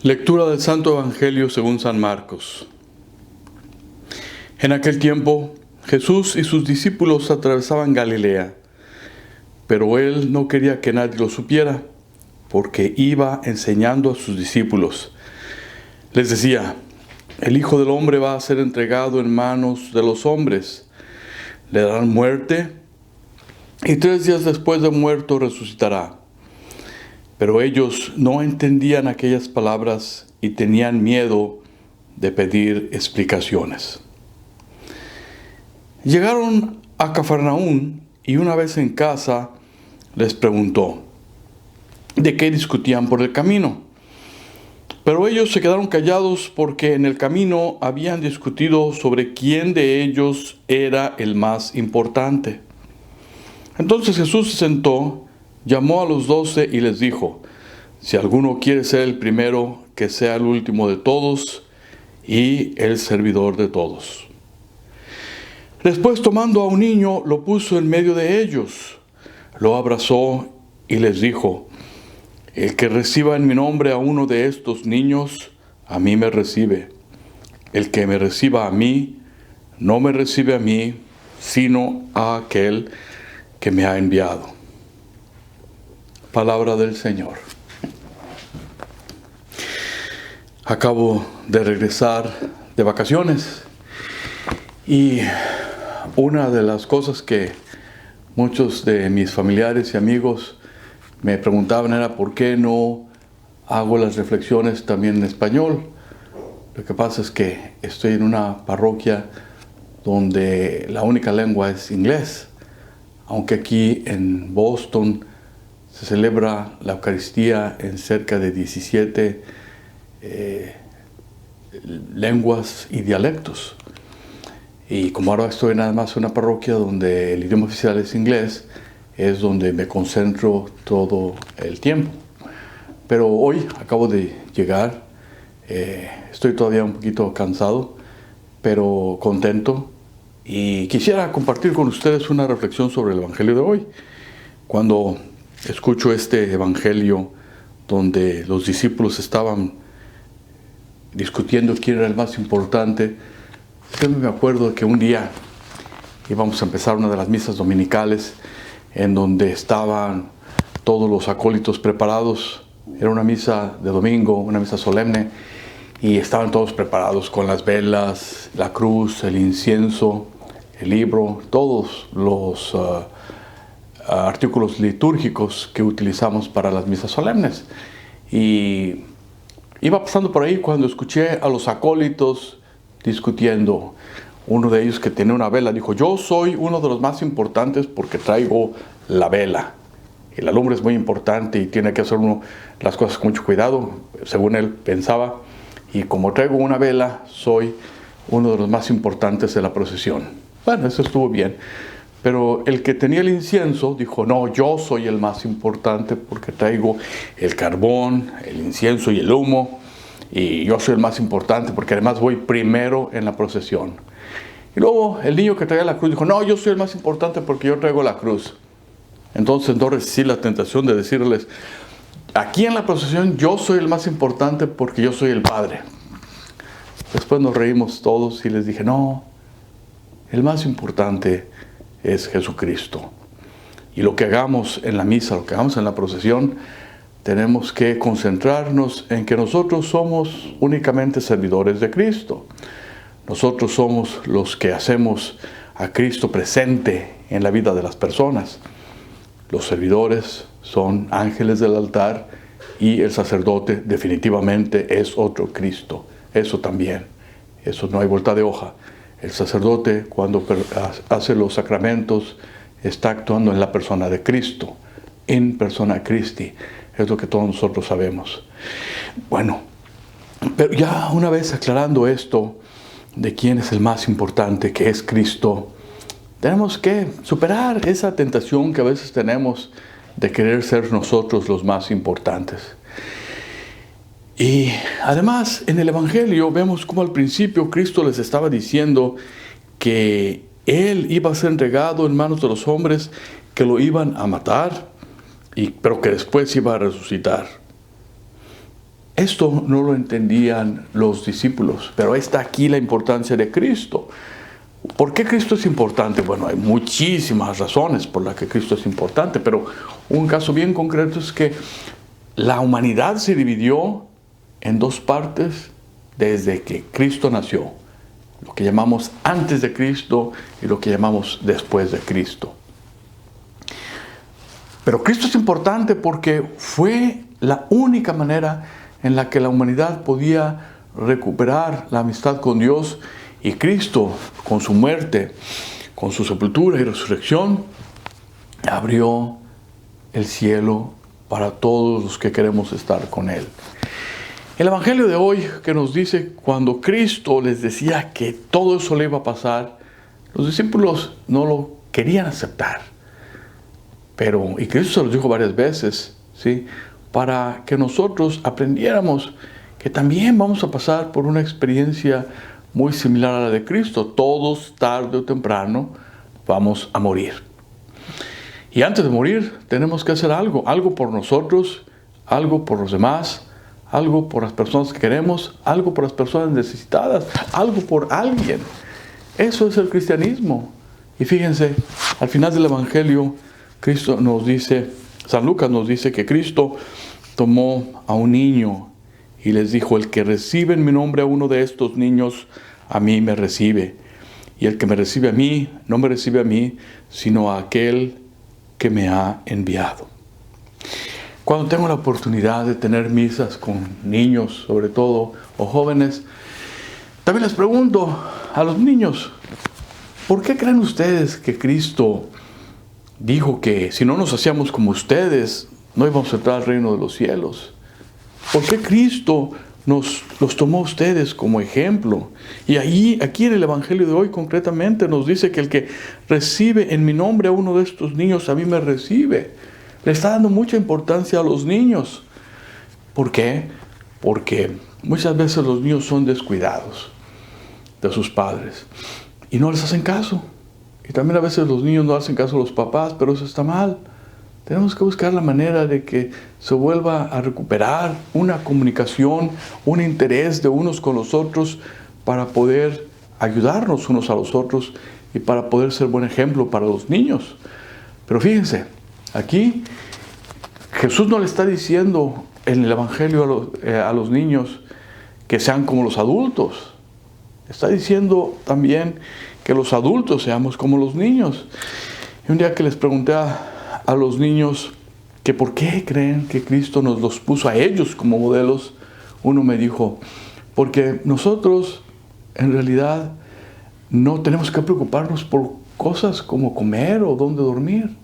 Lectura del Santo Evangelio según San Marcos. En aquel tiempo, Jesús y sus discípulos atravesaban Galilea, pero él no quería que nadie lo supiera, porque iba enseñando a sus discípulos. Les decía: el Hijo del Hombre va a ser entregado en manos de los hombres. Le darán muerte, y 3 días después de muerto resucitará. Pero ellos no entendían aquellas palabras y tenían miedo de pedir explicaciones. Llegaron a Cafarnaún y una vez en casa les preguntó de qué discutían por el camino. Pero ellos se quedaron callados porque en el camino habían discutido sobre quién de ellos era el más importante. Entonces Jesús se sentó, llamó a los 12 y les dijo: si alguno quiere ser el primero, que sea el último de todos y el servidor de todos. Después, tomando a un niño, lo puso en medio de ellos, lo abrazó y les dijo: el que reciba en mi nombre a uno de estos niños, a mí me recibe. El que me reciba a mí, no me recibe a mí, sino a aquel que me ha enviado. Palabra del Señor. Acabo de regresar de vacaciones y una de las cosas que muchos de mis familiares y amigos me preguntaban era por qué no hago las reflexiones también en español. Lo que pasa es que estoy en una parroquia donde la única lengua es inglés, aunque aquí en Boston se celebra la Eucaristía en cerca de 17 lenguas y dialectos. Y como ahora estoy nada más en una parroquia donde el idioma oficial es inglés, es donde me concentro todo el tiempo. Pero hoy acabo de llegar, estoy todavía un poquito cansado, pero contento, y quisiera compartir con ustedes una reflexión sobre el Evangelio de hoy. Cuando escucho este Evangelio donde los discípulos estaban discutiendo quién era el más importante, siempre me acuerdo que un día íbamos a empezar una de las misas dominicales en donde estaban todos los acólitos preparados. Era una misa de domingo, una misa solemne, y estaban todos preparados con las velas, la cruz, el incienso, el libro, todos los artículos litúrgicos que utilizamos para las misas solemnes. Y iba pasando por ahí cuando escuché a los acólitos discutiendo. Uno de ellos, que tenía una vela, dijo: yo soy uno de los más importantes porque traigo la vela. Y la lumbre es muy importante y tiene que hacer uno las cosas con mucho cuidado, según él pensaba. Y como traigo una vela, soy uno de los más importantes de la procesión. Bueno, eso estuvo bien. Pero el que tenía el incienso dijo: no, yo soy el más importante porque traigo el carbón, el incienso y el humo. Y yo soy el más importante porque además voy primero en la procesión. Y luego el niño que traía la cruz dijo: no, yo soy el más importante porque yo traigo la cruz. Entonces no resistí la tentación de decirles: aquí en la procesión yo soy el más importante porque yo soy el Padre. Después nos reímos todos y les dije: no, el más importante es Jesucristo. Y lo que hagamos en la misa, lo que hagamos en la procesión, tenemos que concentrarnos en que nosotros somos únicamente servidores de Cristo. Nosotros somos los que hacemos a Cristo presente en la vida de las personas. Los servidores son ángeles del altar y el sacerdote definitivamente es otro Cristo. Eso también, eso no hay vuelta de hoja. El sacerdote, cuando hace los sacramentos, está actuando en la persona de Cristo, en persona Christi. Es lo que todos nosotros sabemos. Bueno, pero ya una vez aclarando esto de quién es el más importante, que es Cristo, tenemos que superar esa tentación que a veces tenemos de querer ser nosotros los más importantes. Y además, en el Evangelio vemos cómo al principio Cristo les estaba diciendo que Él iba a ser entregado en manos de los hombres, que lo iban a matar, pero que después iba a resucitar. Esto no lo entendían los discípulos, pero está aquí la importancia de Cristo. ¿Por qué Cristo es importante? Bueno, hay muchísimas razones por las que Cristo es importante, pero un caso bien concreto es que la humanidad se dividió en dos partes desde que Cristo nació. Lo que llamamos antes de Cristo y lo que llamamos después de Cristo. Pero Cristo es importante porque fue la única manera en la que la humanidad podía recuperar la amistad con Dios, y Cristo, con su muerte, con su sepultura y resurrección, abrió el cielo para todos los que queremos estar con Él. El Evangelio de hoy que nos dice, cuando Cristo les decía que todo eso le iba a pasar, los discípulos no lo querían aceptar. Y Cristo se los dijo varias veces, ¿sí?, para que nosotros aprendiéramos que también vamos a pasar por una experiencia muy similar a la de Cristo. Todos, tarde o temprano, vamos a morir. Y antes de morir, tenemos que hacer algo por nosotros, algo por los demás, algo por las personas que queremos, algo por las personas necesitadas, algo por alguien. Eso es el cristianismo. Y fíjense, al final del Evangelio, Cristo nos dice, San Lucas nos dice que Cristo tomó a un niño y les dijo: el que recibe en mi nombre a uno de estos niños, a mí me recibe. Y el que me recibe a mí, no me recibe a mí, sino a aquel que me ha enviado. Cuando tengo la oportunidad de tener misas con niños, sobre todo, o jóvenes, también les pregunto a los niños: ¿por qué creen ustedes que Cristo dijo que si no nos hacíamos como ustedes, no íbamos a entrar al reino de los cielos? ¿Por qué Cristo los tomó a ustedes como ejemplo? Y aquí en el Evangelio de hoy concretamente nos dice que el que recibe en mi nombre a uno de estos niños, a mí me recibe. Le está dando mucha importancia a los niños. ¿Por qué? Porque muchas veces los niños son descuidados de sus padres y no les hacen caso. Y también a veces los niños no hacen caso a los papás, pero eso está mal. Tenemos que buscar la manera de que se vuelva a recuperar una comunicación, un interés de unos con los otros, para poder ayudarnos unos a los otros y para poder ser buen ejemplo para los niños. Pero fíjense, aquí Jesús no le está diciendo en el Evangelio a los niños que sean como los adultos. Está diciendo también que los adultos seamos como los niños. Y un día que les pregunté a los niños que por qué creen que Cristo nos los puso a ellos como modelos, uno me dijo: porque nosotros en realidad no tenemos que preocuparnos por cosas como comer o dónde dormir.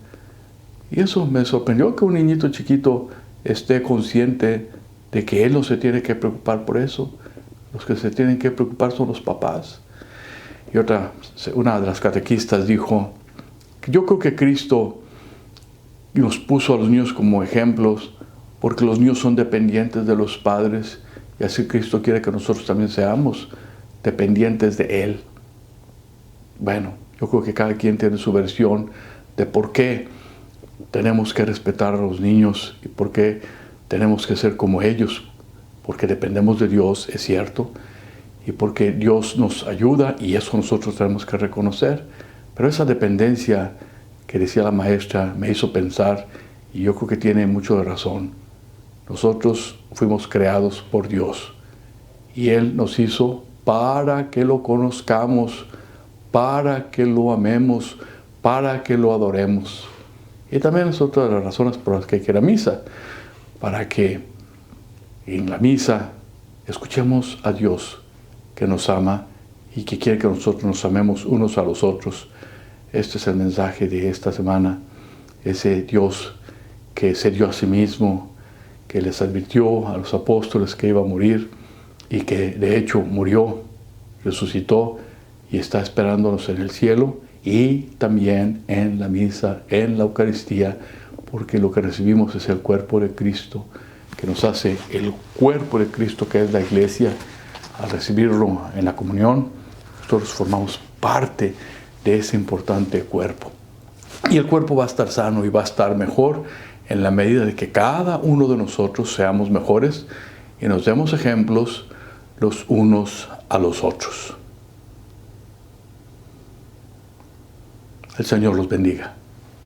Y eso me sorprendió, que un niñito chiquito esté consciente de que él no se tiene que preocupar por eso. Los que se tienen que preocupar son los papás. Y una de las catequistas dijo: yo creo que Cristo nos puso a los niños como ejemplos porque los niños son dependientes de los padres, y así Cristo quiere que nosotros también seamos dependientes de Él. Bueno, yo creo que cada quien tiene su versión de por qué tenemos que respetar a los niños y por qué tenemos que ser como ellos, porque dependemos de Dios, es cierto, y porque Dios nos ayuda, y eso nosotros tenemos que reconocer. Pero esa dependencia que decía la maestra me hizo pensar, y yo creo que tiene mucho de razón. Nosotros fuimos creados por Dios y Él nos hizo para que lo conozcamos, para que lo amemos, para que lo adoremos. Y también es otra de las razones por las que hay que ir a misa, para que en la misa escuchemos a Dios, que nos ama y que quiere que nosotros nos amemos unos a los otros. Este es el mensaje de esta semana. Ese Dios que se dio a sí mismo, que les advirtió a los apóstoles que iba a morir, y que de hecho murió, resucitó y está esperándonos en el cielo y también en la misa, en la Eucaristía, porque lo que recibimos es el cuerpo de Cristo, que nos hace el cuerpo de Cristo, que es la Iglesia. Al recibirlo en la comunión, nosotros formamos parte de ese importante cuerpo. Y el cuerpo va a estar sano y va a estar mejor en la medida de que cada uno de nosotros seamos mejores y nos demos ejemplos los unos a los otros. El Señor los bendiga.